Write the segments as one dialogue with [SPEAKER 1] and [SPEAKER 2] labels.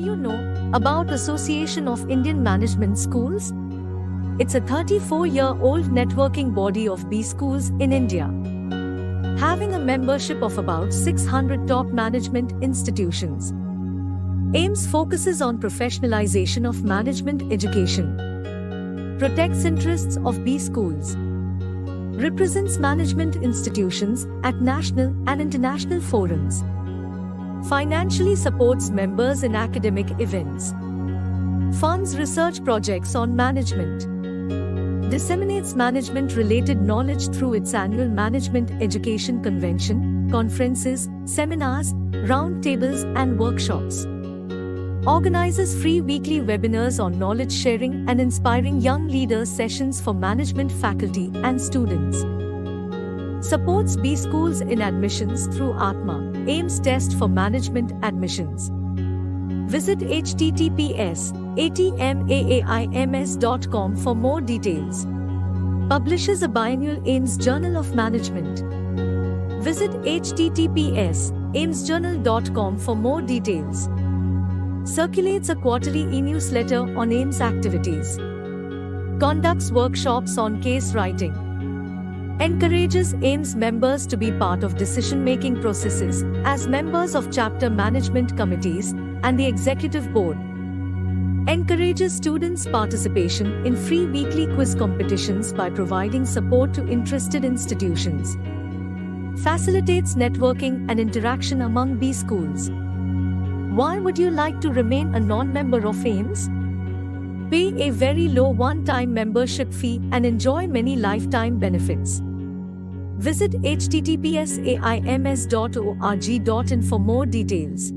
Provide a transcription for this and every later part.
[SPEAKER 1] you know about Association of Indian Management Schools? It's a 34-year-old networking body of B schools in India, having a membership of about 600 top management institutions. AIMS focuses on professionalization of management education, protects interests of B schools, represents management institutions at national and international forums, financially supports members in academic events, funds research projects on management, disseminates management-related knowledge through its annual Management Education Convention, conferences, seminars, roundtables and workshops, organizes free weekly webinars on knowledge sharing and inspiring young leaders sessions for management faculty and students, supports B schools in admissions through Atma, AIMS test for management admissions. Visit https://atmaims.com for more details. Publishes a biannual AIMS Journal of Management. Visit https://aimsjournal.com for more details. Circulates a quarterly e-newsletter on AIMS activities. Conducts workshops on case writing. Encourages AIMS members to be part of decision-making processes as members of chapter management committees and the executive board. Encourages students' participation in free weekly quiz competitions by providing support to interested institutions. Facilitates networking and interaction among B schools. Why would you like to remain a non-member of AIMS? Pay a very low one-time membership fee and enjoy many lifetime benefits. Visit https://aims.org.in for more details.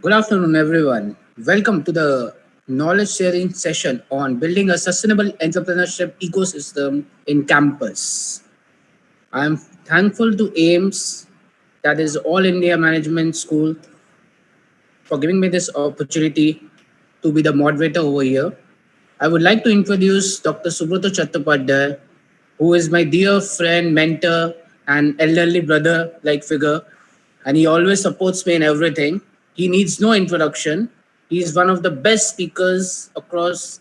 [SPEAKER 2] Good afternoon, everyone. Welcome to the knowledge sharing session on building a sustainable entrepreneurship ecosystem in campus. I am thankful to AIMS, that is All India Management School, for giving me this opportunity to be the moderator over here. I would like to introduce Dr. Subrata Chattopadhyay, who is my dear friend, mentor, and elderly brother-like figure, and he always supports me in everything. He needs no introduction. He is one of the best speakers across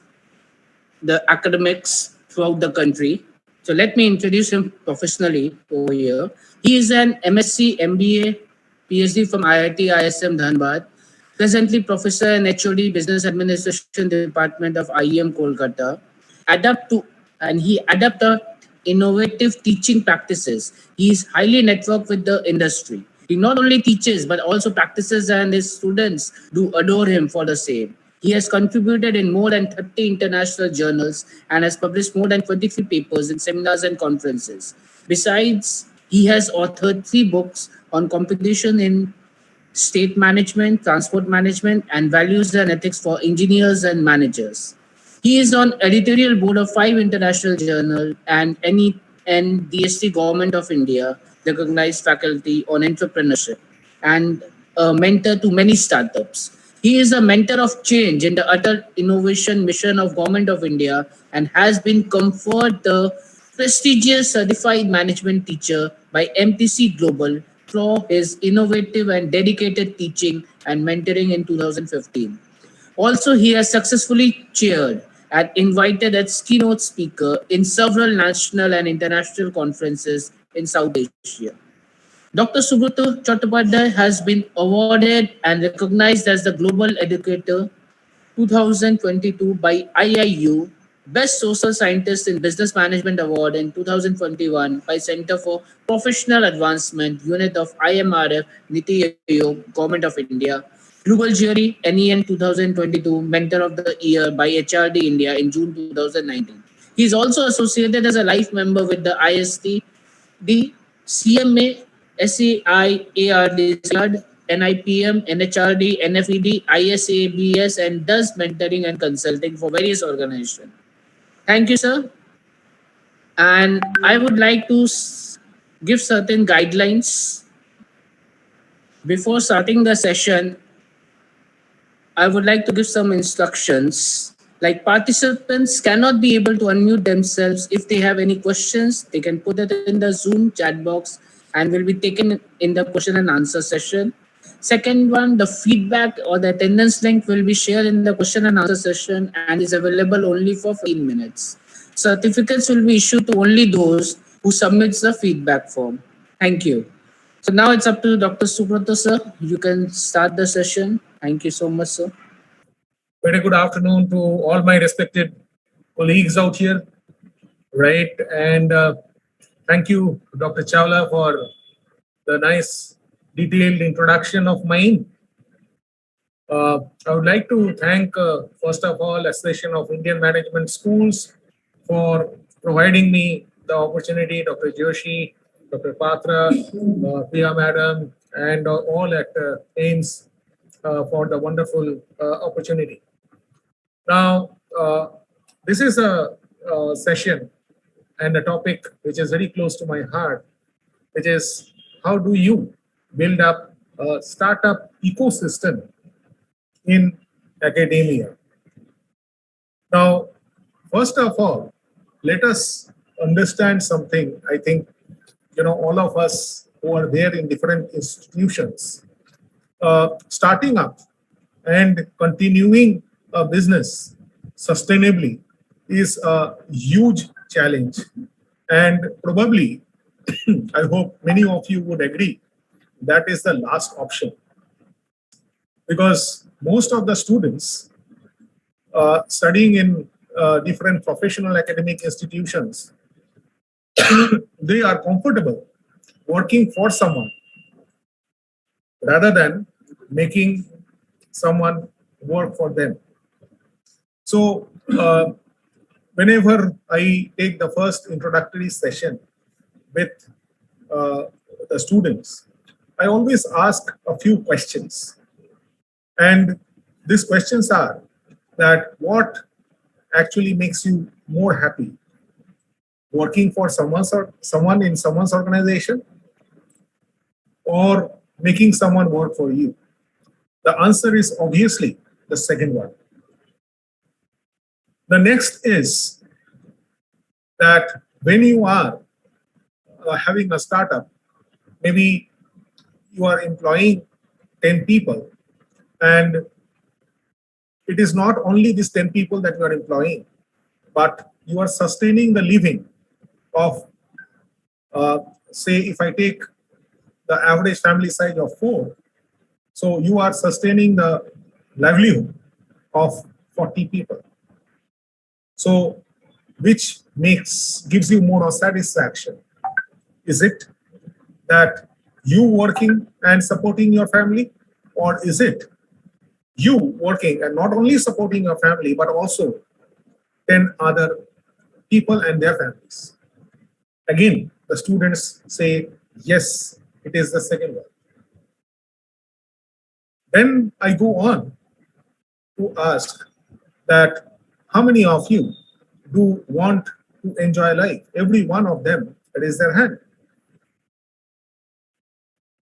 [SPEAKER 2] the academics throughout the country. So let me introduce him professionally over here. He is an MSc, MBA, PhD from IIT ISM Dhanbad, presently Professor and HOD Business Administration Department of IEM Kolkata. He adapted innovative teaching practices. He is highly networked with the industry. He not only teaches but also practices, and his students do adore him for the same. He has contributed in more than 30 international journals and has published more than 23 papers in seminars and conferences. Besides, he has authored 3 books on competition in state management, transport management, and values and ethics for engineers and managers. He is on editorial board of 5 international journals and DST Government of India recognized faculty on entrepreneurship and a mentor to many startups. He is a mentor of change in the utter innovation mission of Government of India and has been conferred the prestigious certified management teacher by MTC Global for his innovative and dedicated teaching and mentoring in 2015. Also, he has successfully chaired and invited as keynote speaker in several national and international conferences in South Asia. Dr. Subrata Chattopadhyay has been awarded and recognized as the Global Educator 2022 by IIU, Best Social Scientist in Business Management Award in 2021 by Center for Professional Advancement Unit of IMRF, Niti Aayog, Government of India, Global Jury NEN 2022 Mentor of the Year by HRD India in June 2019. He is also associated as a life member with the IST, the CMA, SAI, ARD, NIPM, NHRD, NFED, ISABS, and does mentoring and consulting for various organizations. Thank you, sir. And I would like to give certain guidelines. Before starting the session, I would like to give some instructions Like participants cannot be able to unmute themselves. If they have any questions, they can put it in the Zoom chat box and will be taken in the question and answer session. Second one, the feedback or the attendance link will be shared in the question and answer session and is available only for 15 minutes. Certificates will be issued to only those who submits the feedback form. Thank you. So now it's up to Dr. Subrata sir. You can start the session. Thank you so much, sir.
[SPEAKER 3] Very good afternoon to all my respected colleagues out here, right? And thank you, Dr. Chawla, for the nice detailed introduction of mine. I would like to thank, first of all, Association of Indian Management Schools for providing me the opportunity, Dr. Joshi, Dr. Patra, Priya Madam, and all at AIMS for the wonderful opportunity. Now, this is a session and a topic which is very close to my heart, which is how do you build up a startup ecosystem in academia. Now, first of all, let us understand something. I think, all of us who are there in different institutions, starting up and continuing a business sustainably is a huge challenge. And probably, I hope many of you would agree, that is the last option. Because most of the students studying in different professional academic institutions, they are comfortable working for someone rather than making someone work for them. So whenever I take the first introductory session with the students, I always ask a few questions. And these questions are that what actually makes you more happy? Working for someone in someone's organization, or making someone work for you? The answer is obviously the second one. The next is that when you are having a startup, maybe you are employing 10 people, and it is not only these 10 people that you are employing, but you are sustaining the living of, say, if I take the average family size of 4, so you are sustaining the livelihood of 40 people. So which gives you more of satisfaction? Is it that you working and supporting your family, or is it you working and not only supporting your family but also 10 other people and their families? Again, the students say yes, it is the second one. Then I go on to ask that how many of you do want to enjoy life? Every one of them raise their hand.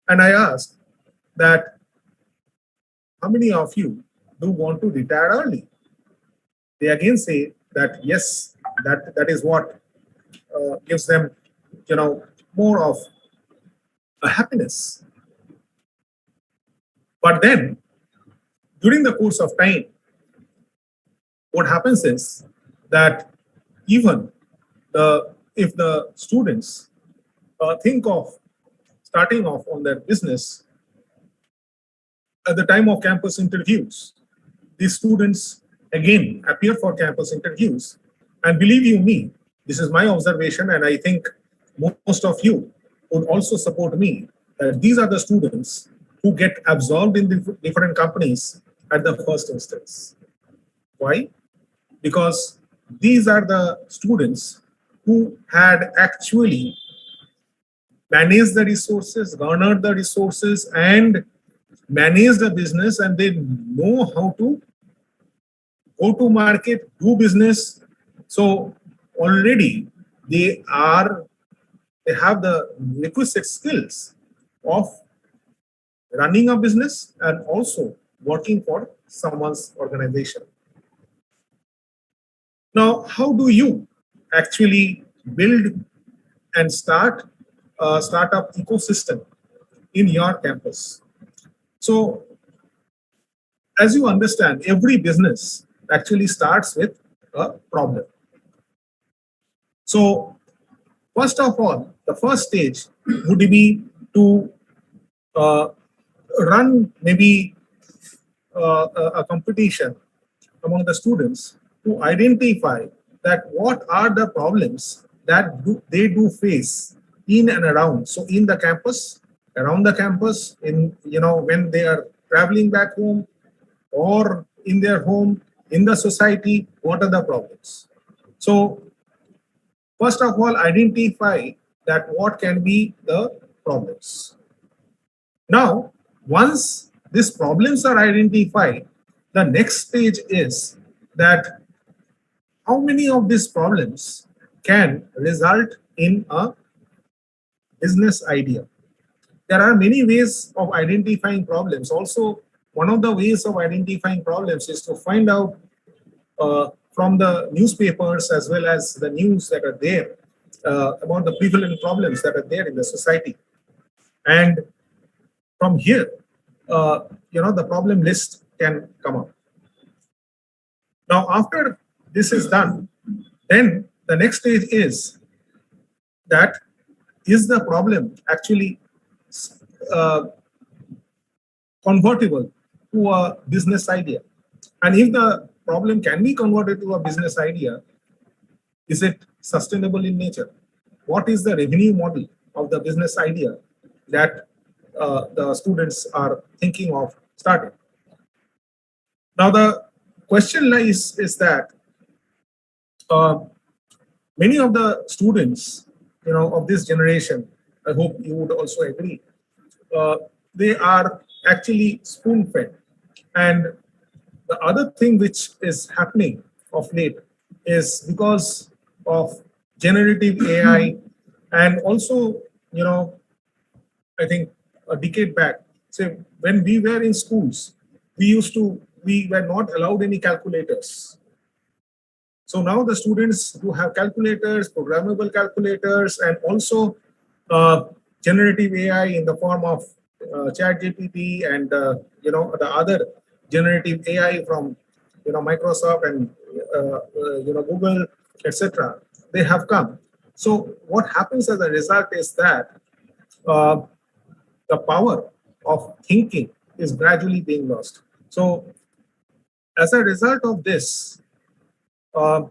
[SPEAKER 3] And I ask that how many of you do want to retire early? They again say that yes, that is what gives them, more of a happiness. But then, during the course of time, what happens is that even if the students think of starting off on their business at the time of campus interviews, these students again appear for campus interviews. And believe you me, this is my observation, and I think most of you would also support me, that these are the students who get absorbed in the different companies at the first instance. Why? Because these are the students who had actually managed the resources, garnered the resources, and managed the business, and they know how to go to market, do business. So already they have the requisite skills of running a business and also working for someone's organization. Now, how do you actually build and start a startup ecosystem in your campus? So, as you understand, every business actually starts with a problem. So, first of all, the first stage would be to uh, run maybe a competition among the students to identify that what are the problems that they do face in and around. So in the campus, around the campus, in when they are traveling back home or in their home, in the society, what are the problems? So first of all, identify that what can be the problems. Now, once these problems are identified, the next stage is that how many of these problems can result in a business idea. There are many ways of identifying problems. Also, one of the ways of identifying problems is to find out from the newspapers as well as the news that are there about the prevalent problems that are there in the society. And from here, the problem list can come up. Now, after this is done, then the next stage is that is the problem actually uh, convertible to a business idea? And if the problem can be converted to a business idea, is it sustainable in nature? What is the revenue model of the business idea that the students are thinking of starting? Now, the question lies is that uh, many of the students, of this generation, I hope you would also agree, uh, they are actually spoon-fed. And the other thing which is happening of late is because of generative AI, and also, I think a decade back, say when we were in schools, we were not allowed any calculators. So now the students who have calculators, programmable calculators, and also uh, generative AI in the form of ChatGPT and the other generative AI from Microsoft and Google, etc. They have come. So what happens as a result is that uh, the power of thinking is gradually being lost. So as a result of this, uh,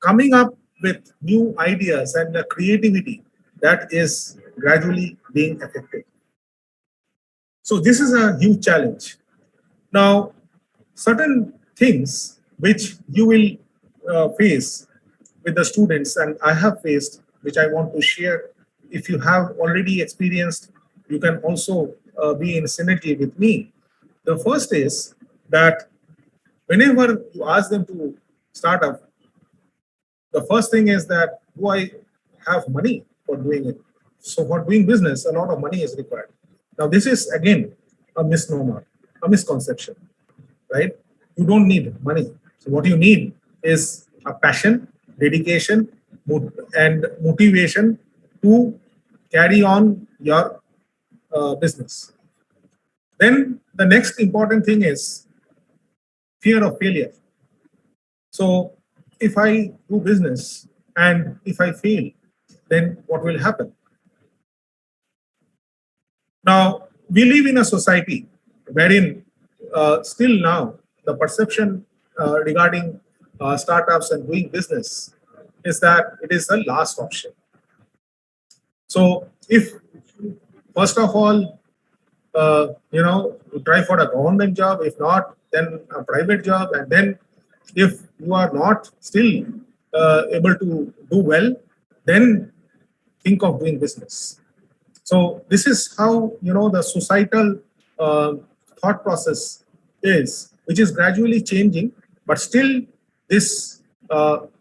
[SPEAKER 3] coming up with new ideas and the creativity that is gradually being affected. So this is a huge challenge. Now, certain things which you will face with the students, and I have faced, which I want to share. If you have already experienced, you can also be in synergy with me. The first is that whenever you ask them to start up, the first thing is that do I have money for doing it? So for doing business, a lot of money is required. Now this is again a misnomer, a misconception, right? You don't need money. So what you need is a passion, dedication, and motivation to carry on your business. Then the next important thing is fear of failure. So if I do business and if I fail, then what will happen? Now, we live in a society wherein still now the perception regarding startups and doing business is that it is the last option. So if first of all, you try for a government job, if not, then a private job, and then if you are not still able to do well, then think of doing business. So this is how the societal thought process is, which is gradually changing, but still this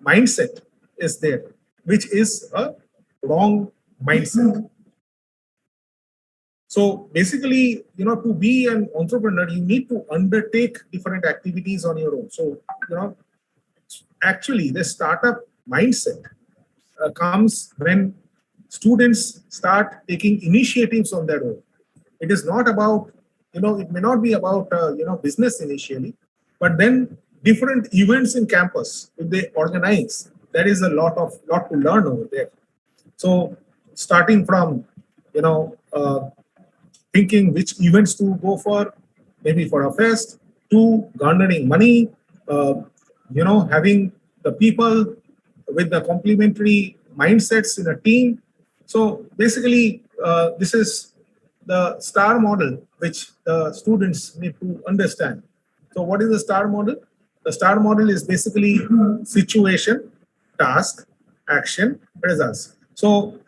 [SPEAKER 3] mindset is there, which is a wrong mindset. So basically, to be an entrepreneur, you need to undertake different activities on your own. So, actually the startup mindset comes when students start taking initiatives on their own. It is not about, it may not be about, business initially, but then different events in campus, if they organize, there is a lot to learn over there. So starting from, thinking which events to go for, maybe for a fest, to garnering money, uh, having the people with the complementary mindsets in a team. So basically, this is the STAR model, which the students need to understand. So what is the STAR model? The STAR model is basically situation, task, action, results. So,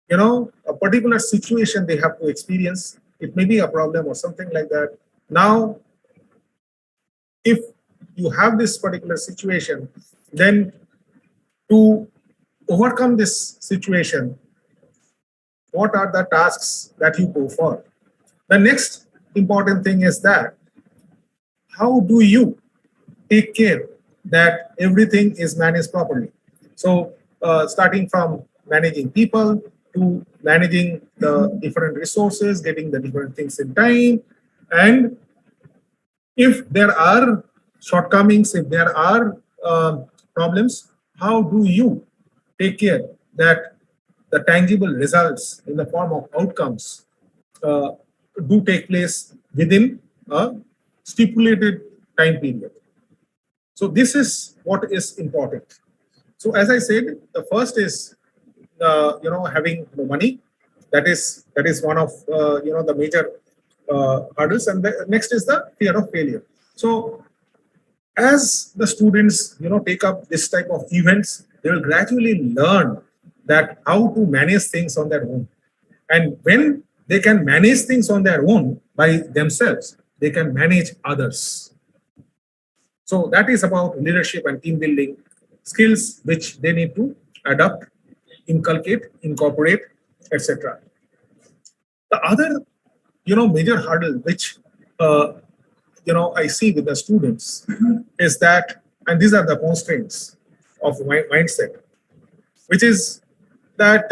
[SPEAKER 3] a particular situation they have to experience, it may be a problem or something like that. Now, if you have this particular situation, then to overcome this situation, what are the tasks that you go for? The next important thing is that how do you take care that everything is managed properly? So starting from managing people to managing the different resources, getting the different things in time, and if there are shortcomings, if there are problems, how do you take care that the tangible results in the form of outcomes uh, do take place within a stipulated time period? So this is what is important. So as I said, the first is having money. That is one of the major hurdles, and the next is the fear of failure. So as the students take up this type of events, they will gradually learn that how to manage things on their own. And when they can manage things on their own by themselves, they can manage others. So that is about leadership and team building skills which they need to adopt, inculcate, incorporate, etc. The other major hurdle which I see with the students is that, and these are the constraints of my mindset, which is that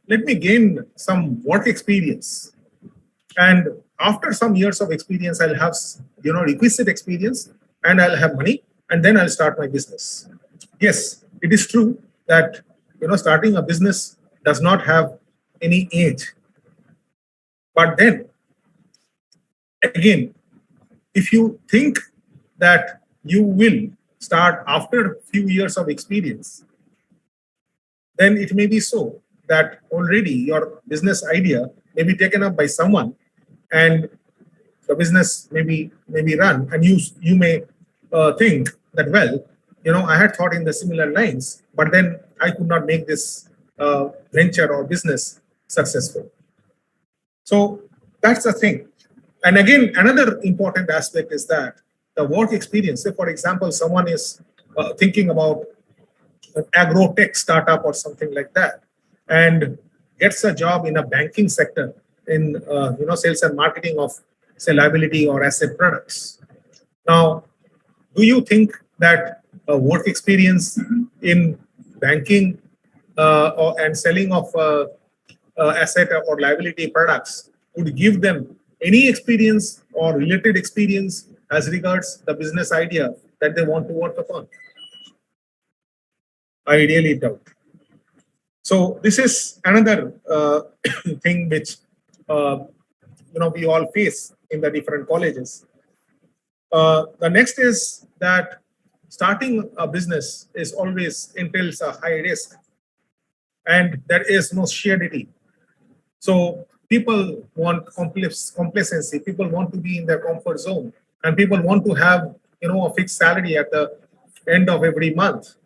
[SPEAKER 3] let me gain some work experience, and after some years of experience, I'll have requisite experience, and I'll have money, and then I'll start my business. Yes, it is true that starting a business does not have any age, but then again, if you think that you will start after a few years of experience, then it may be so that already your business idea may be taken up by someone, and the business may be run, and you may think that, well, I had thought in the similar lines, but then I could not make this venture or business successful. So that's the thing. And again, another important aspect is that the work experience. Say, for example, someone is thinking about an agro-tech startup or something like that, and gets a job in a banking sector in sales and marketing of, say, liability or asset products. Now, do you think that work experience in banking and selling of asset or liability products would give them any experience or related experience as regards the business idea that they want to work upon? I really doubt. So this is another thing which we all face in the different colleges. The next is that starting a business is always entails a high risk, and there is no surety. So people want complacency. People want to be in their comfort zone, and people want to have a fixed salary at the end of every month.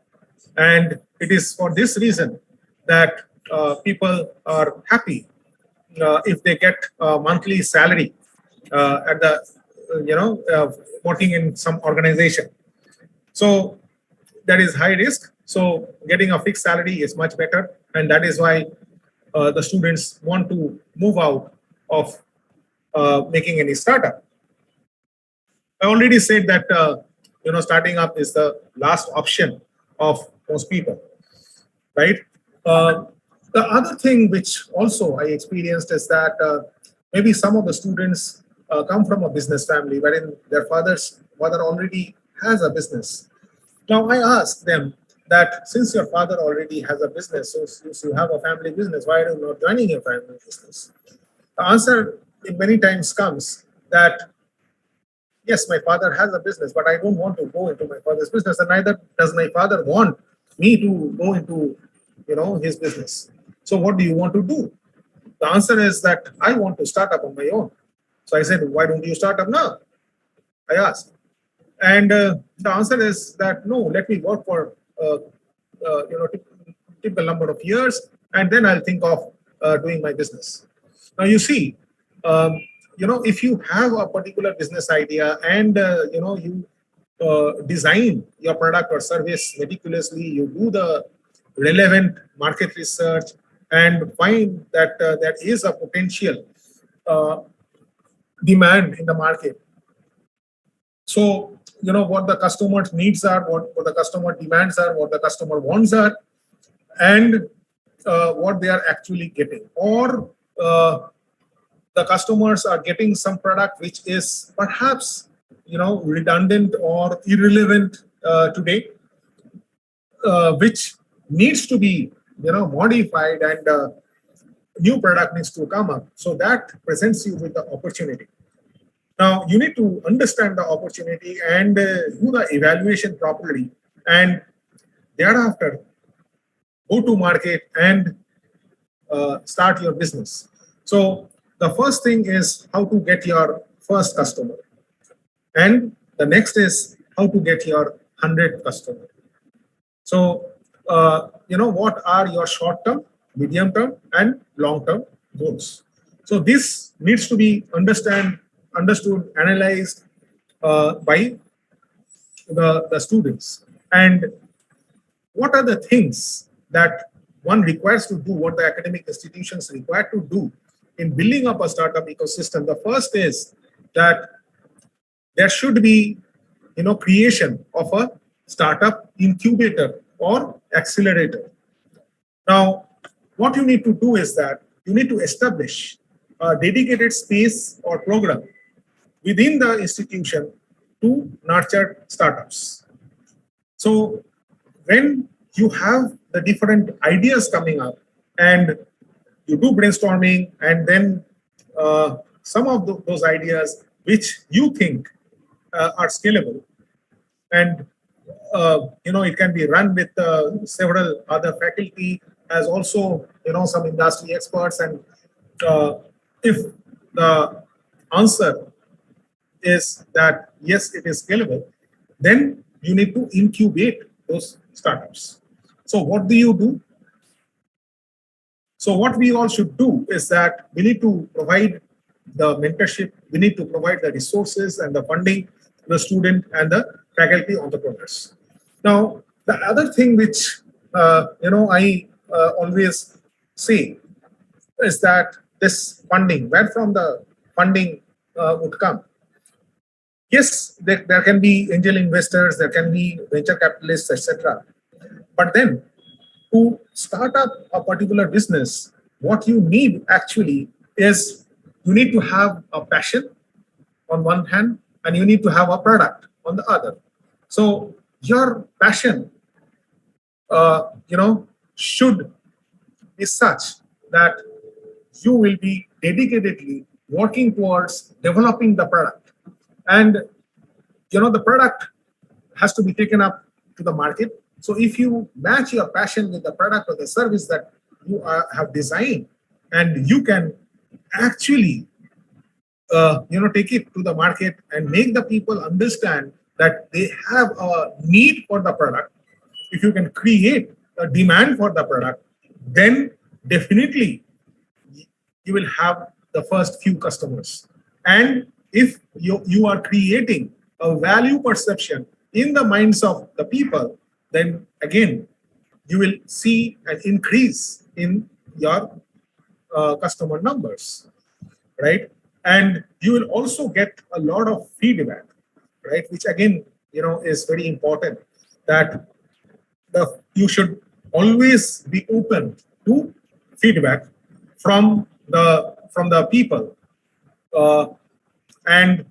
[SPEAKER 3] And it is for this reason that people are happy if they get a monthly salary at the working in some organization. So that is high risk. So getting a fixed salary is much better, and that is why the students want to move out of making any startup. I already said that starting up is the last option of most people, right? The other thing which also I experienced is that maybe some of the students come from a business family wherein their father already has a business. Now I ask them that since your father already has a business, so since you have a family business, why are you not joining your family business? The answer many times comes that yes, my father has a business, but I don't want to go into my father's business, and neither does my father want me to go into, his business. So what do you want to do? The answer is that I want to start up on my own. So I said, why don't you start up now? I asked, and the answer is that no, let me work for typical number of years, and then I'll think of doing my business. Now you see, um, if you have a particular business idea and you design your product or service meticulously, you do the relevant market research and find that there is a potential uh, demand in the market. So, what the customer's needs are, what the customer demands are, what the customer wants are, and what they are actually getting. Or the customers are getting some product which is perhaps, redundant or irrelevant today, which needs to be, modified, and new product needs to come up. So that presents you with the opportunity. Now, you need to understand the opportunity and do the evaluation properly, and thereafter go to market and start your business. So, the first thing is how to get your first customer, and the next is how to get your 100th customer. So, what are your short term, medium term, and long term goals? So, this needs to be understood, analyzed by the students. And what are the things that one requires to do, what the academic institutions require to do in building up a startup ecosystem? The first is that there should be, creation of a startup incubator or accelerator. Now, what you need to do is that you need to establish a dedicated space or program within the institution to nurture startups. So, when you have the different ideas coming up and you do brainstorming, and then some of those ideas which you think are scalable, and it can be run with several other faculty as also some industry experts, and if the answer is that yes, it is scalable, then you need to incubate those startups. So what do you do? So what we all should do is that we need to provide the mentorship, we need to provide the resources and the funding to the student and the faculty entrepreneurs. Now, the other thing which I always say is that this funding, where from the funding would come. Yes, there can be angel investors, there can be venture capitalists, etc. But then to start up a particular business, what you need actually is you need to have a passion on one hand, and you need to have a product on the other. So your passion, should be such that you will be dedicatedly working towards developing the product, and the product has to be taken up to the market. So if you match your passion with the product or the service that you have designed, and you can actually take it to the market and make the people understand that they have a need for the product, if you can create a demand for the product, then definitely you will have the first few customers. And if you are creating a value perception in the minds of the people, then again, you will see an increase in your customer numbers, right? And you will also get a lot of feedback, right? Which again, is very important, that you should always be open to feedback from the people, uh, and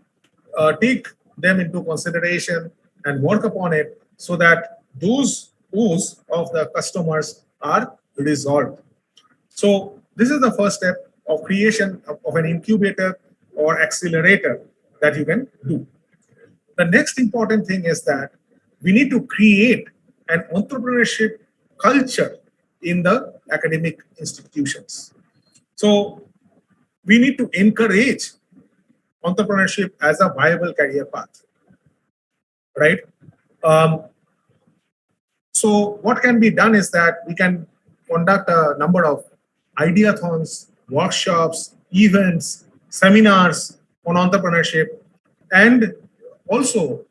[SPEAKER 3] take them into consideration and work upon it so that those woes of the customers are resolved. So this is the first step of creation of an incubator or accelerator that you can do. The next important thing is that we need to create an entrepreneurship culture in the academic institutions. So we need to encourage entrepreneurship as a viable career path, right? Um, so what can be done is that we can conduct a number of ideathons, workshops, events, seminars on entrepreneurship, and also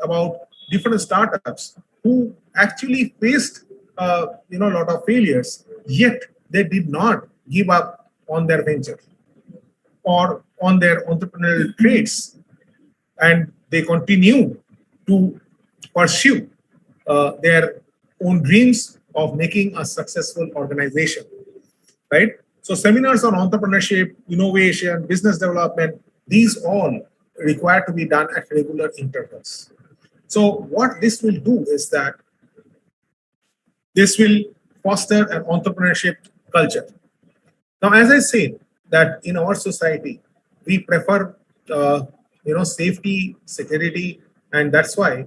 [SPEAKER 3] about different startups who actually faced a lot of failures, yet they did not give up on their venture or on their entrepreneurial traits, and they continue to pursue their own dreams of making a successful organization, right? So seminars on entrepreneurship, innovation, business development, these all require to be done at regular intervals. So what this will do is that this will foster an entrepreneurship culture. Now, as I said, that in our society, we prefer, safety, security, and that's why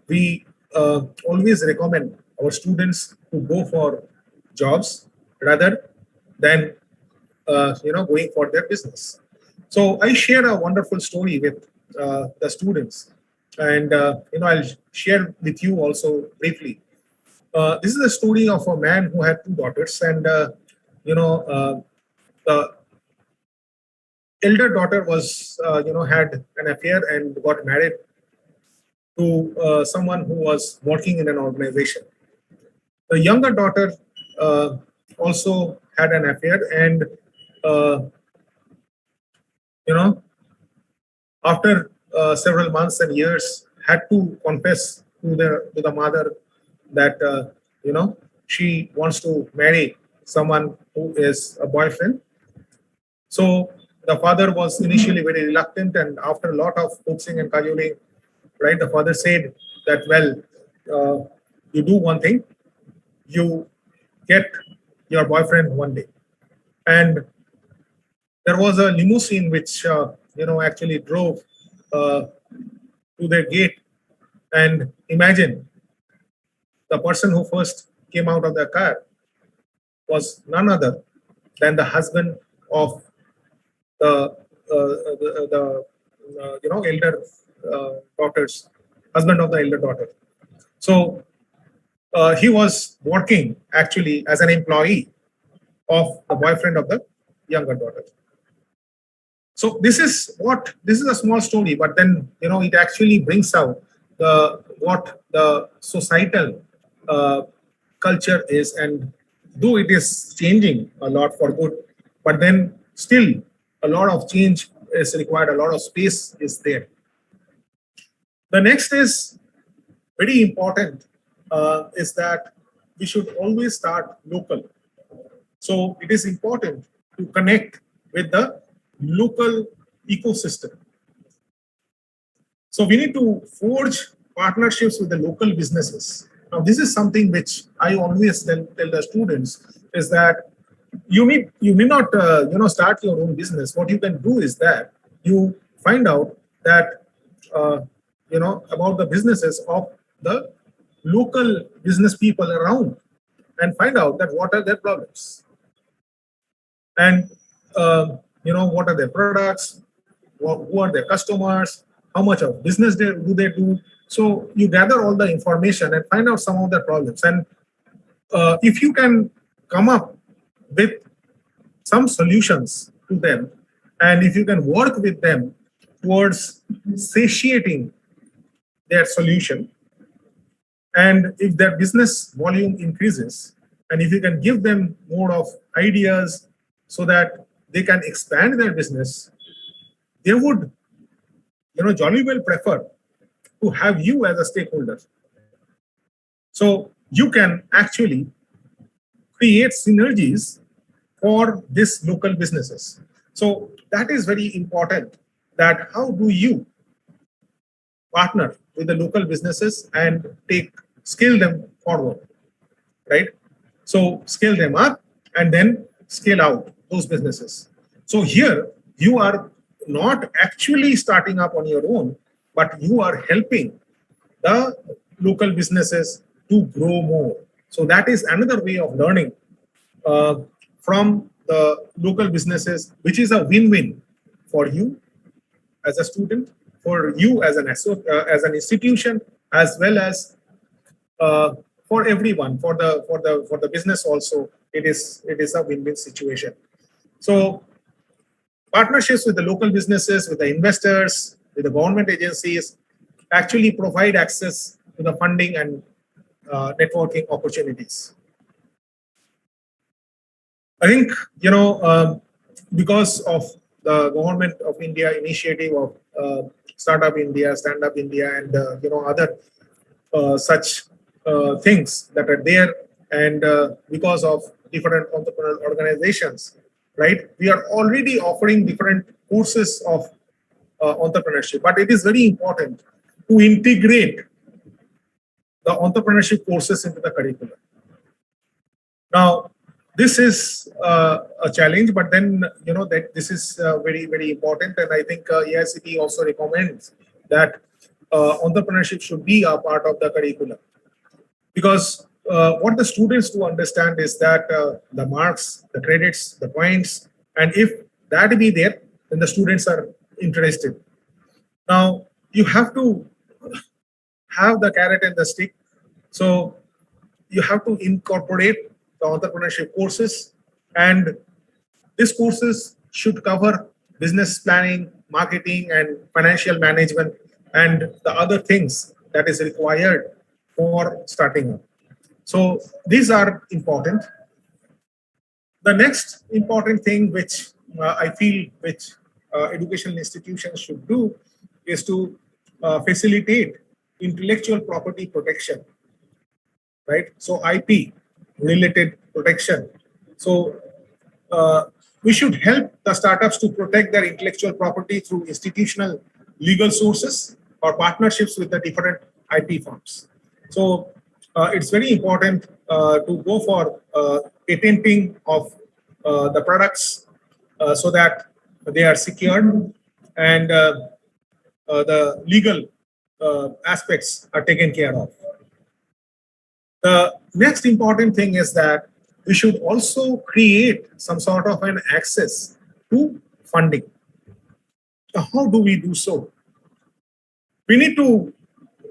[SPEAKER 3] we always recommend our students to go for jobs rather than, going for their business. So I share a wonderful story with the students, and I'll share with you also briefly. This is a story of a man who had two daughters, and the elder daughter was had an affair and got married to someone who was working in an organization. The younger daughter also had an affair, and uh, after several months and years, had to confess to the mother that she wants to marry someone who is a boyfriend. So the father was initially very reluctant, and after a lot of coaxing and cajoling, right, the father said that, well, you do one thing, you get your boyfriend one day. And there was a limousine which actually drove to their gate, and imagine the person who first came out of the car was none other than the husband of the elder daughter's husband of the elder daughter. So he was working actually as an employee of the boyfriend of the younger daughter. So this is a small story, but then it actually brings out what the societal culture is, and though it is changing a lot for good, but then still a lot of change is required, a lot of space is there. The next is very important, is that we should always start local. So it is important to connect with the local ecosystem. So we need to forge partnerships with the local businesses. Now, this is something which I always tell the students, is that you may not start your own business. What you can do is that you find out that about the businesses of the local business people around, and find out that what are their problems, and what are their products, who are their customers, how much of business do they do. So you gather all the information and find out some of their problems, and if you can come up with some solutions to them, and if you can work with them towards satiating their solution, and if their business volume increases, and if you can give them more of ideas so that they can expand their business, they would jolly well prefer to have you as a stakeholder. So you can actually create synergies for these local businesses. So that is very important, that how do you partner with the local businesses and scale them forward, right? So scale them up and then scale out those businesses. So here you are not actually starting up on your own, but you are helping the local businesses to grow more. So that is another way of learning uh, from the local businesses, which is a win-win for you as a student, for you as as an institution, as well as uh, for everyone, for the business also. It is a win-win situation. So partnerships with the local businesses, with the investors, with the government agencies, actually provide access to the funding and networking opportunities. I think, because of the government of India initiative of Startup India, Stand Up India, and other such things that are there, and because of different entrepreneurial organizations, right? We are already offering different courses of entrepreneurship, but it is very important to integrate the entrepreneurship courses into the curriculum. Now, this is a challenge, but then that this is very important, and I think AICTE also recommends that entrepreneurship should be a part of the curriculum, because what the students do understand is that the marks, the credits, the points, and if that be there, then the students are interested. Now you have to have the carrot and the stick, so you have to incorporate the entrepreneurship courses, and these courses should cover business planning, marketing, and financial management, and the other things that is required for starting up. So these are important. The next important thing which I feel which educational institutions should do is to facilitate intellectual property protection, right? So IP related protection. So we should help the startups to protect their intellectual property through institutional legal sources or partnerships with the different IP firms. So it's very important to go for patenting of the products so that they are secured and the legal aspects are taken care of. The next important thing is that we should also create some sort of an access to funding. Now, how do we do so? We need to,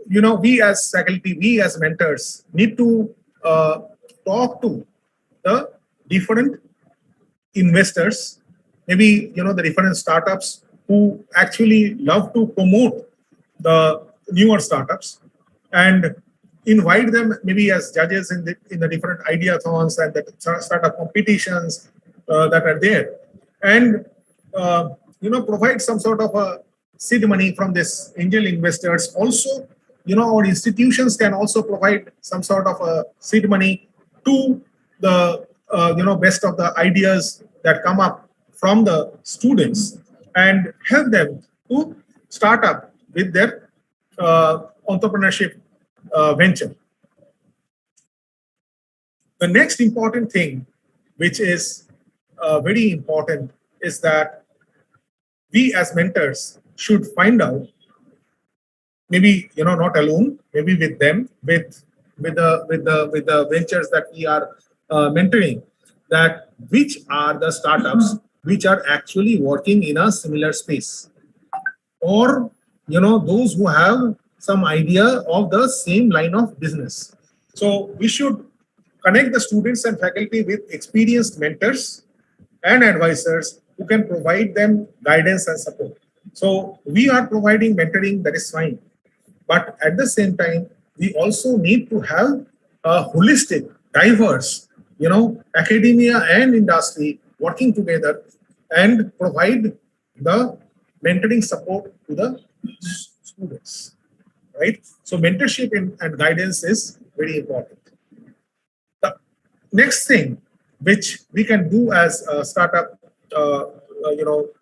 [SPEAKER 3] we as faculty, we as mentors need to talk to the different investors, maybe, the different startups who actually love to promote the newer startups, and invite them maybe as judges in the different ideathons and the startup competitions that are there, and provide some sort of a seed money from this angel investors. Also, our institutions can also provide some sort of a seed money to the best of the ideas that come up from the students, and help them to start up with their entrepreneurship venture. The next important thing, which is very important, is that we as mentors should find out, maybe not alone, maybe with them, with the ventures that we are mentoring, that which are the startups which are actually working in a similar space, or those who have some idea of the same line of business. So we should connect the students and faculty with experienced mentors and advisors who can provide them guidance and support. So we are providing mentoring, that is fine, but at the same time we also need to have a holistic, diverse, academia and industry working together and provide the mentoring support to the students, right? So mentorship and guidance is very important. The next thing which we can do as a startup,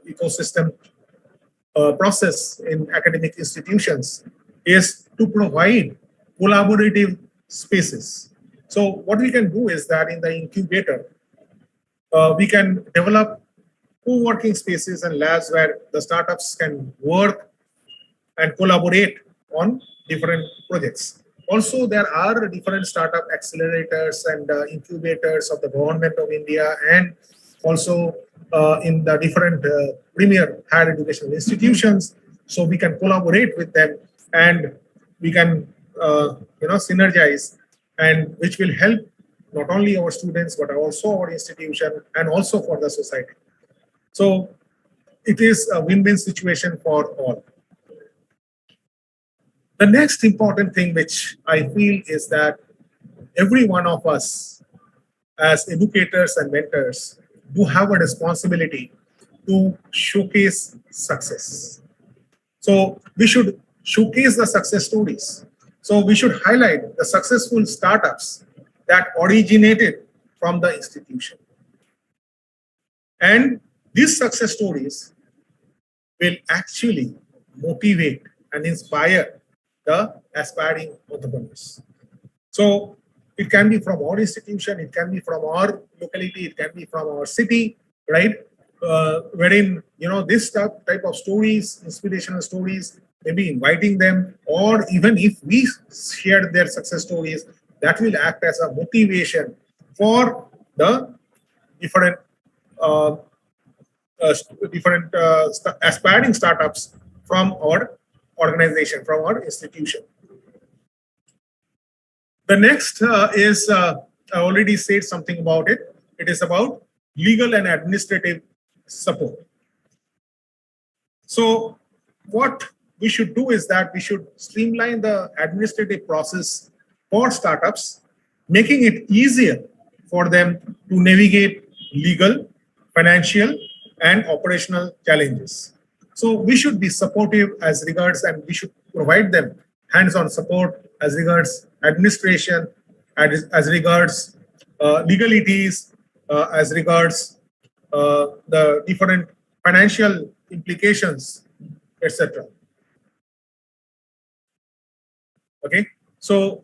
[SPEAKER 3] ecosystem process in academic institutions is to provide collaborative spaces. So what we can do is that in the incubator, we can develop co-working spaces and labs where the startups can work and collaborate on different projects. Also, there are different startup accelerators and incubators of the government of India, and also in the different premier higher educational institutions. So we can collaborate with them, and we can synergize, and which will help not only our students but also our institution and also for the society. So it is a win-win situation for all. The next important thing which I feel is that every one of us as educators and mentors do have a responsibility to showcase success. So we should showcase the success stories. So we should highlight the successful startups that originated from the institution. And these success stories will actually motivate and inspire the aspiring entrepreneurs. So it can be from our institution, it can be from our locality, it can be from our city, right? Wherein this type of stories, inspirational stories, maybe inviting them, or even if we share their success stories, that will act as a motivation for the different aspiring startups from our organization, from our institution. The next is, I already said something about it. It is about legal and administrative support. So what we should do is that we should streamline the administrative process for startups, making it easier for them to navigate legal, financial, and operational challenges. So we should be supportive as regards, and we should provide them hands-on support as regards administration, as regards legalities, as regards the different financial implications, etc. Okay, so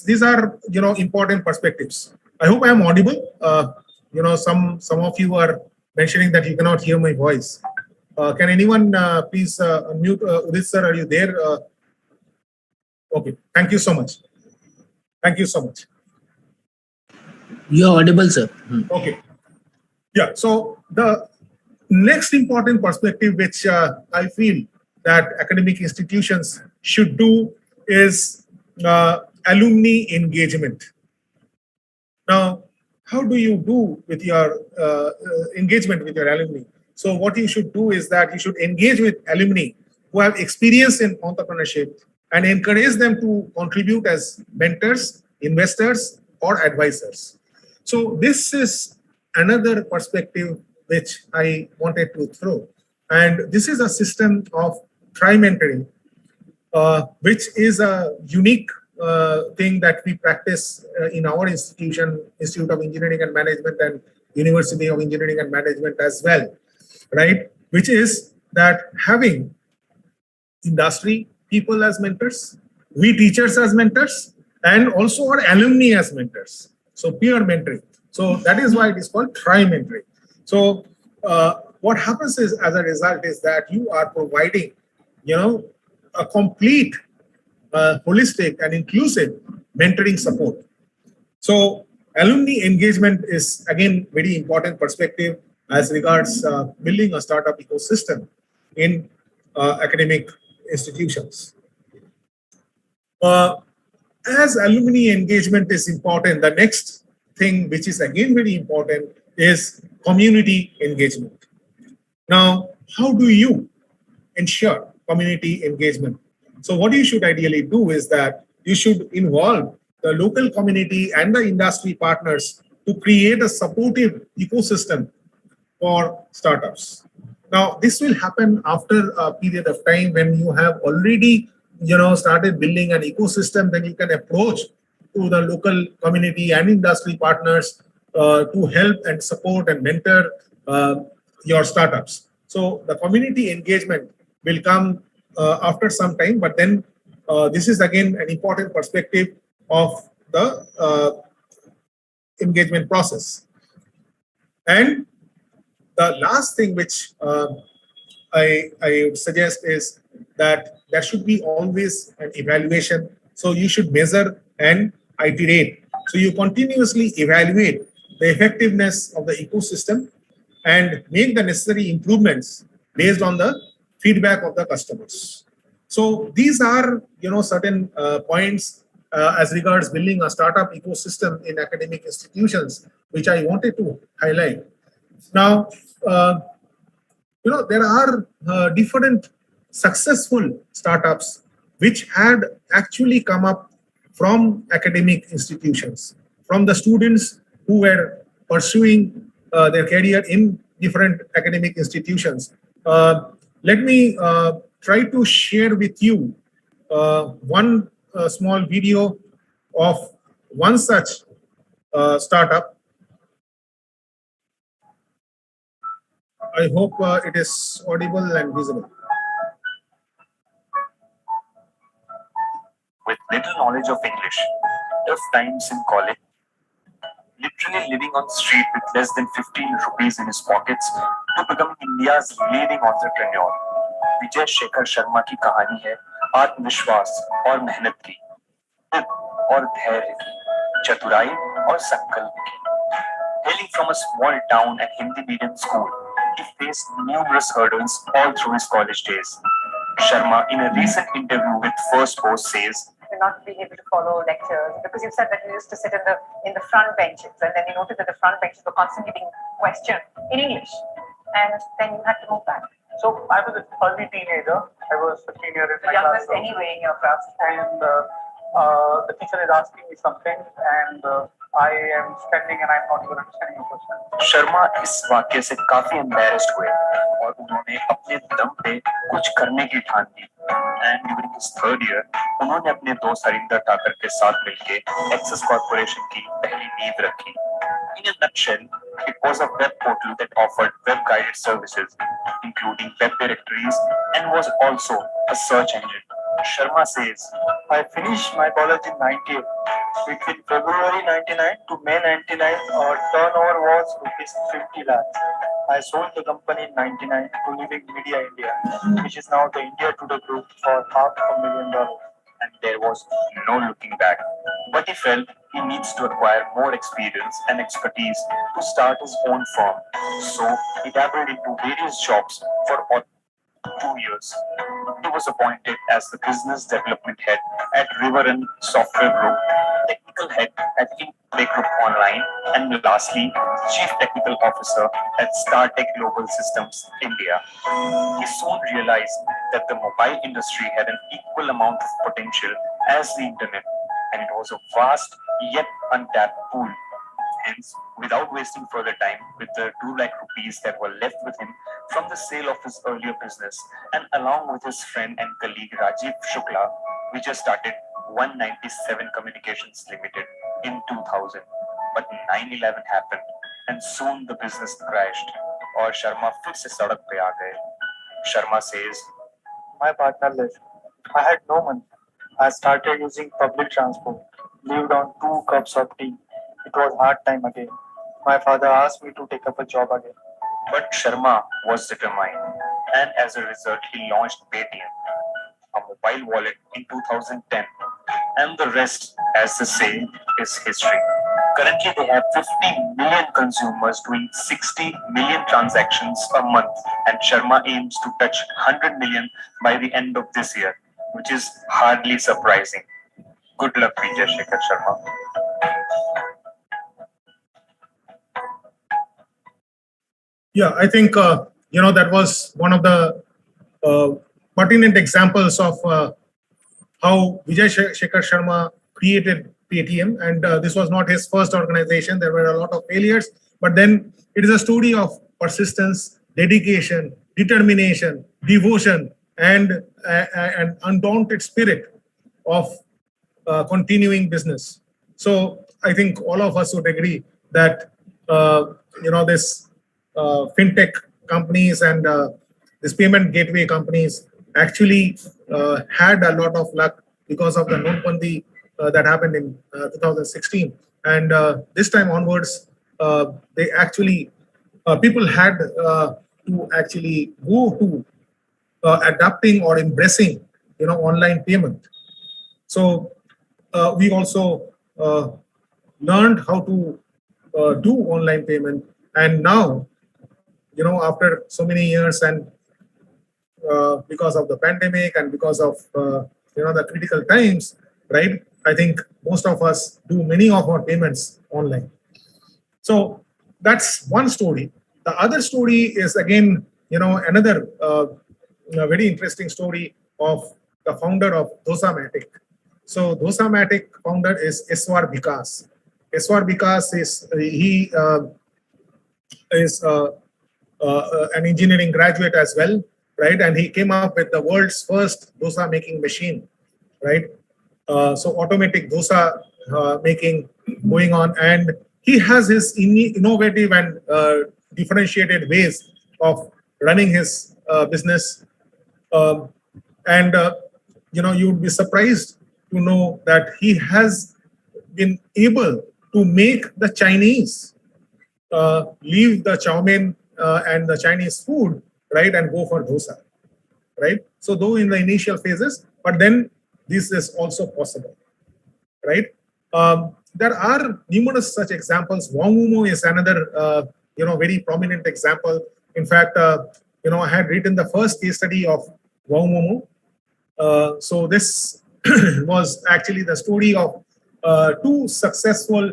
[SPEAKER 3] these are important perspectives. I hope I am audible. Some of you are mentioning that you cannot hear my voice. Can anyone please unmute? Udit sir, are you there? Okay, thank you so much. Thank you so much.
[SPEAKER 2] You're audible, sir.
[SPEAKER 3] Okay. Yeah, so the next important perspective which I feel that academic institutions should do is alumni engagement. Now, how do you do with your engagement with your alumni? So what you should do is that you should engage with alumni who have experience in entrepreneurship and encourage them to contribute as mentors, investors, or advisors. So this is another perspective which I wanted to throw. And this is a system of tri-mentoring, which is a unique thing that we practice in our institution, Institute of Engineering and Management and University of Engineering and Management as well, right? Which is that having industry people as mentors, we teachers as mentors, and also our alumni as mentors. So peer mentoring. So that is why it is called tri-mentoring. So what happens is, as a result, is that you are providing, a complete, holistic and inclusive mentoring support. So alumni engagement is again very important perspective as regards building a startup ecosystem in academic institutions. As alumni engagement is important, the next thing which is again very important is community engagement. Now, how do you ensure community engagement? So what you should ideally do is that you should involve the local community and the industry partners to create a supportive ecosystem for startups. Now, this will happen after a period of time when you have already started building an ecosystem. Then you can approach to the local community and industry partners to help and support and mentor your startups. So the community engagement will come after some time, but then this is again an important perspective of the engagement process. And the last thing which I would suggest is that there should be always an evaluation. So you should measure and iterate. So you continuously evaluate the effectiveness of the ecosystem and make the necessary improvements based on the feedback of the customers. So these are, certain points as regards building a startup ecosystem in academic institutions, which I wanted to highlight. Now, there are different successful startups which had actually come up from academic institutions, from the students who were pursuing their career in different academic institutions. Let me try to share with you one small video of one such startup. I hope it is audible and visible.
[SPEAKER 4] With little knowledge of English, tough times in college, literally living on the street with less than 15 rupees in his pockets, to becoming India's leading entrepreneur. Vijay Shekhar Sharma की कहानी है आत्मविश्वास और मेहनत की, और धैर्य की, चतुराई और संकल्प की. Hailing from a small town and Hindi medium school, he faced numerous hurdles all through his college days. Sharma, in a recent interview with First Post, says,
[SPEAKER 5] not being able to follow lectures, because you said that you used to sit in the front benches, and then you noted that the front benches were constantly being questioned in English, and then you had to move back.
[SPEAKER 6] So I was an early teenager. I was a senior in my class.
[SPEAKER 5] Youngest anyway in your class.
[SPEAKER 6] And the teacher is asking me something, and I am standing and I'm not even understanding the question.
[SPEAKER 4] Sharma इस वाक्य से काफी embarrassed हुए और उन्होंने अपने दम पे कुछ करने की ठान ली. And during his third year उन्होंने अपने दोस्त हरिंदर ठाकर के साथ मिलकर एक्सेस कॉर्पोरेशन की पहली नींव रखी. In a nutshell, it was a web portal that offered web-guided services, including web directories, and was also a search engine. Sharma says,
[SPEAKER 6] I finished my college in 98. Between February 99 to May 99, our turnover was rupees 50 lakhs. I sold the company in 99 to Living Media India, which is now the India Today Group, for $500,000.
[SPEAKER 4] and there was no looking back. But he felt he needs to acquire more experience and expertise to start his own firm. So he dabbled into various jobs for all 2 years. He was appointed as the business development head at Riverrun Software Group, technical head at Play Group Online, and lastly, chief technical officer at StarTech Global Systems India. He soon realized that the mobile industry had an equal amount of potential as the internet, and it was a vast yet untapped pool. Hence, without wasting further time, with the 2 lakh rupees that were left with him from the sale of his earlier business, and along with his friend and colleague Rajiv Shukla, we just started 197 Communications Limited in 2000. But 9/11 happened, and soon the business crashed. और शर्मा फिर से सड़क पे आ गए. Sharma says,
[SPEAKER 6] my partner left. I had no money. I started using public transport, lived on 2 cups of tea. It was hard time again. My father asked me to take up a job again.
[SPEAKER 4] But Sharma was determined, and as a result, he launched Paytm, a mobile wallet, in 2010. And the rest, as they say, is history. Currently, they have 50 million consumers doing 60 million transactions a month, and Sharma aims to touch 100 million by the end of this year, which is hardly surprising. Good luck, Vijay Shekhar Sharma.
[SPEAKER 3] Yeah, I think that was one of the pertinent examples of how Vijay Shekhar Sharma created Paytm, and this was not his first organization. There were a lot of failures, but then it is a story of persistence, dedication, determination, devotion, and an undaunted spirit of continuing business. So I think all of us would agree that this fintech companies and this payment gateway companies actually had a lot of luck because of the notbandi that happened in 2016, and this time onwards, they actually people had to actually go to adapting or embracing online payment. So we also learned how to do online payment, and now after so many years, and because of the pandemic and because of the critical times, right? I think most of us do many of our payments online. So that's one story. The other story is again, another very interesting story of the founder of Dosamatic. So Dosamatic founder is Eswar Vikas. Eswar Vikas is an engineering graduate as well, right? And he came up with the world's first dosa making machine, right? So automatic dosa making going on, and he has his innovative and differentiated ways of running his business. And you would be surprised to know that he has been able to make the Chinese leave the chow mein and the Chinese food, right, and go for dosa, right? So though in the initial phases, but then this is also possible, right? There are numerous such examples. Wangmumo is another, very prominent example. In fact, I had written the first case study of Wangmumo. So this was actually the story of two successful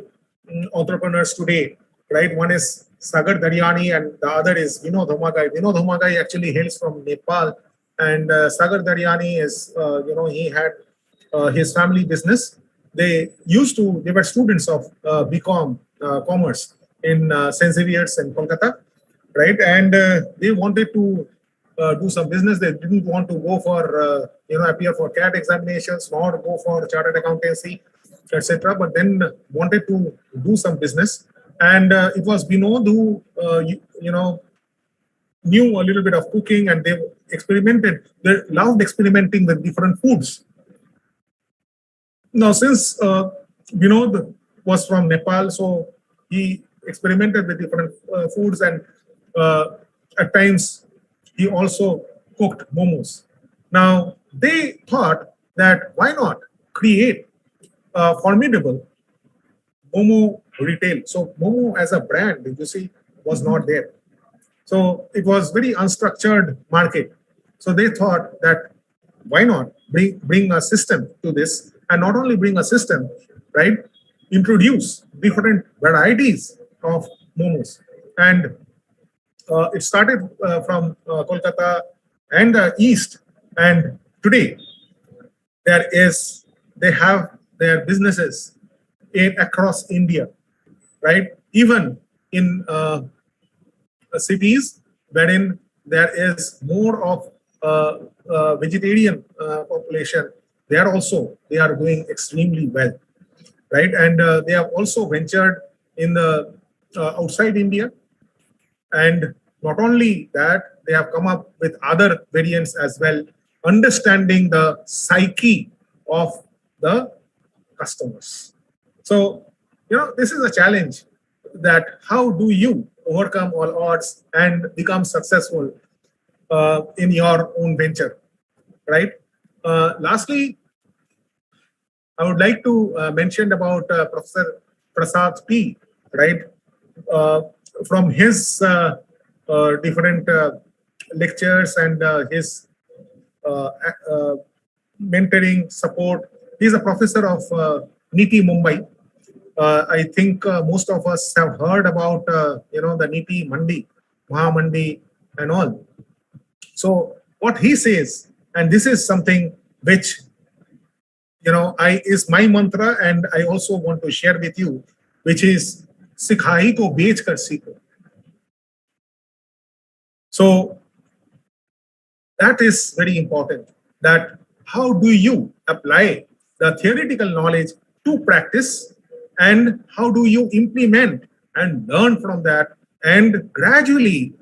[SPEAKER 3] entrepreneurs today, right? One is Sagar Daryani and the other is Vinod Homagai. Vinod Homagai actually hails from Nepal, and Sagar Daryani is, he had his family business. They were students of BCom Commerce in St. Xavier's in Kolkata, right? And they wanted to do some business. They didn't want to go for, appear for CAT examinations, nor go for chartered accountancy, etc. But then wanted to do some business. And it was Vinod who, knew a little bit of cooking, and they experimented. They loved experimenting with different foods. Now, since Vinod was from Nepal, so he experimented with different foods, and at times he also cooked momos. Now, they thought that why not create a formidable momo retail. So momo as a brand, you see, was not there. So it was very unstructured market. So they thought that why not bring a system to this, and not only bring a system, right? Introduce different varieties of momos. And it started from Kolkata and the east, and today they have their businesses across India, right? Even in cities wherein there is more of vegetarian population, they are doing extremely well, right? And they have also ventured in the outside India, and not only that, they have come up with other variants as well, understanding the psyche of the customers. So, this is a challenge, that how do you overcome all odds and become successful in your own venture, right? Lastly, I would like to mention about Professor Prasad P, right? From his different lectures and his mentoring support. He's a professor of NITI Mumbai. I think most of us have heard about the NITI Mandi, Maha Mandi, and all. So what he says, and this is something which is my mantra, and I also want to share with you, which is सिखाई को बेच कर सीखो. So that is very important, that how do you apply the theoretical knowledge to practice, and how do you implement and learn from that and gradually,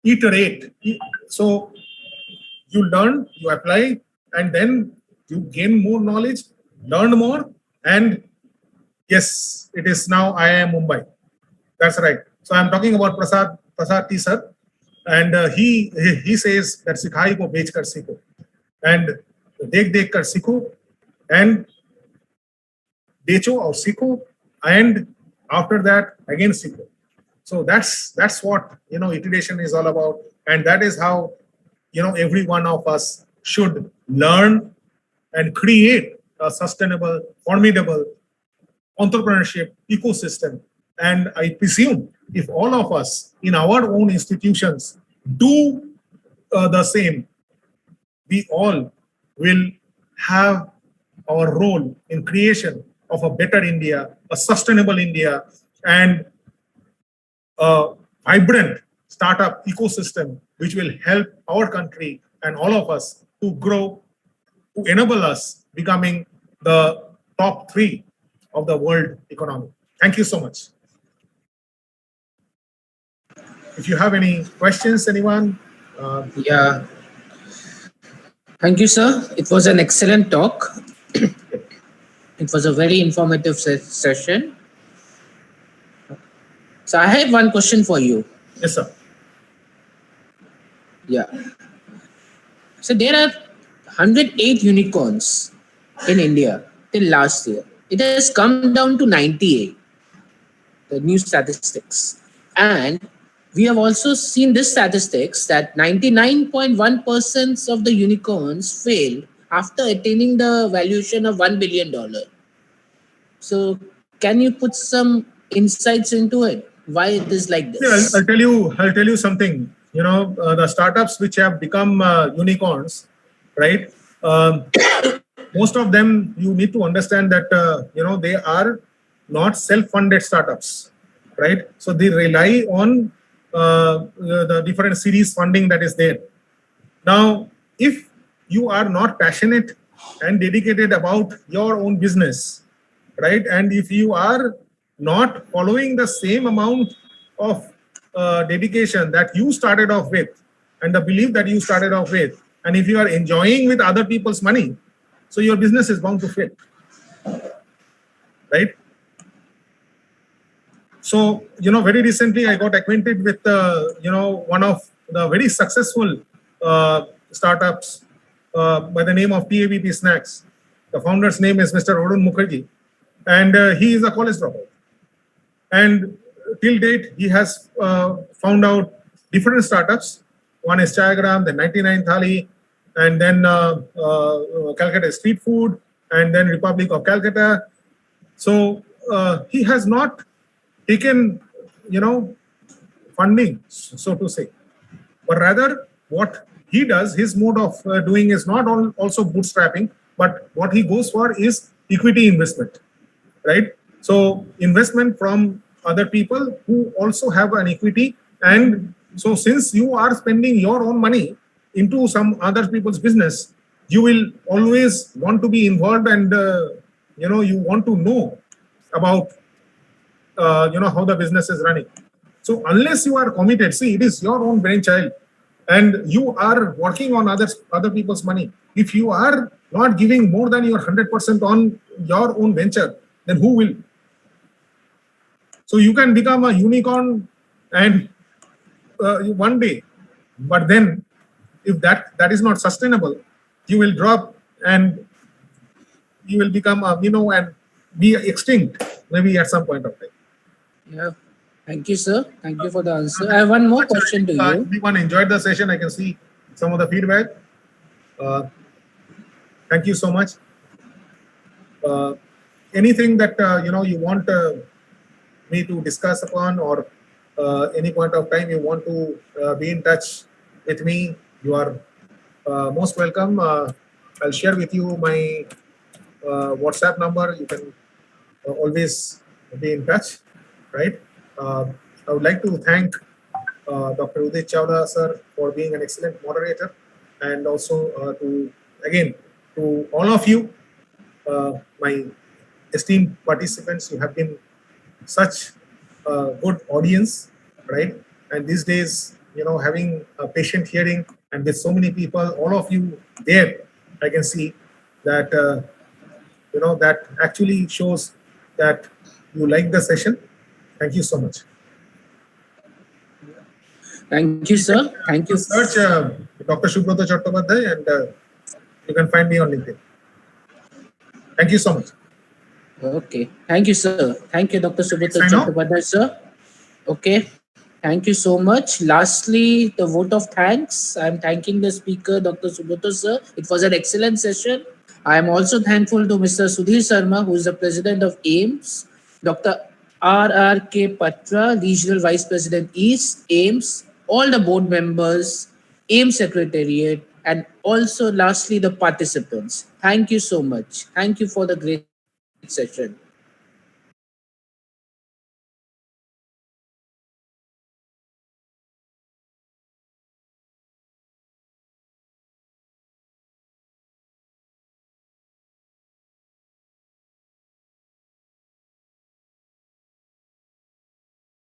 [SPEAKER 3] iterate. So you learn, you apply, and then you gain more knowledge, learn more, and yes, it is now IIM Mumbai. That's right. So I'm talking about Prasad T sir, and he says that सिखाई को बेचकर सीखो, and देख देख कर सीखो, and बेचो और सीखो, and after that again सीखो. So that's what iteration is all about, and that is how every one of us should learn and create a sustainable, formidable entrepreneurship ecosystem. And I presume if all of us in our own institutions do the same, we all will have our role in creation of a better India, a sustainable India, and a vibrant startup ecosystem which will help our country and all of us to grow, to enable us becoming the top 3 of the world economy. Thank you so much. If you have any questions, anyone?
[SPEAKER 2] Yeah. Thank you, sir. It was an excellent talk. It was a very informative session. So I have one question for you.
[SPEAKER 3] Yes, sir.
[SPEAKER 2] Yeah. So there are 108 unicorns in India till last year. It has come down to 98, the new statistics. And we have also seen this statistics that 99.1% of the unicorns failed after attaining the valuation of $1 billion. So can you put some insights into it? Why it is like this?
[SPEAKER 3] Yeah, I'll tell you something. The startups which have become unicorns, right? Most of them, you need to understand that they are not self-funded startups, right? So they rely on the different series funding that is there. Now, if you are not passionate and dedicated about your own business, right, and if you are not following the same amount of dedication that you started off with and the belief that you started off with, and if you are enjoying with other people's money, so your business is bound to fail, right? So, very recently I got acquainted with, one of the very successful startups by the name of PABP Snacks. The founder's name is Mr. Arun Mukherjee, and he is a college dropout. And till date, he has found out different startups. One is Chayagram, then 99 Thali, and then Calcutta Street Food, and then Republic of Calcutta. So he has not taken, funding, so to say, but rather what he does, his mode of doing is not also bootstrapping, but what he goes for is equity investment, right? So investment from other people who also have an equity. And so since you are spending your own money into some other people's business, you will always want to be involved, and you want to know about how the business is running. So unless you are committed, see, it is your own brainchild and you are working on other people's money. If you are not giving more than your 100% on your own venture, then who will? So you can become a unicorn and one day, but then if that is not sustainable, you will drop and you will become and be extinct maybe at some point of time.
[SPEAKER 2] Yeah. Thank you, sir. Thank you for the answer. I have one more question to you.
[SPEAKER 3] Everyone enjoyed the session. I can see some of the feedback. Thank you so much. Anything that you want me to discuss upon, or any point of time you want to be in touch with me, you are most welcome. I'll share with you my WhatsApp number. You can always be in touch, right? I would like to thank Dr. Udit Chawla, sir, for being an excellent moderator, and also to all of you, my esteemed participants. You have been such a good audience, right? And these days, having a patient hearing and with so many people, all of you there, I can see that, that actually shows that you like the session. Thank you so much.
[SPEAKER 2] Thank you, sir. Thank you.
[SPEAKER 3] Search Dr. Subrata Chattopadhyay and you can find me on LinkedIn. Thank you so much.
[SPEAKER 2] Okay. Thank you, sir. Thank you, Dr. Subrata Chattopadhyay, sir. Okay. Thank you so much. Lastly, the vote of thanks. I'm thanking the speaker, Dr. Subrata, sir. It was an excellent session. I am also thankful to Mr. Sudhir Sharma, who is the president of AIMS, Dr. R.R.K. Patra, regional vice president East, AIMS, all the board members, AIMS secretariat, and also lastly the participants. Thank you so much. Thank you for the great session.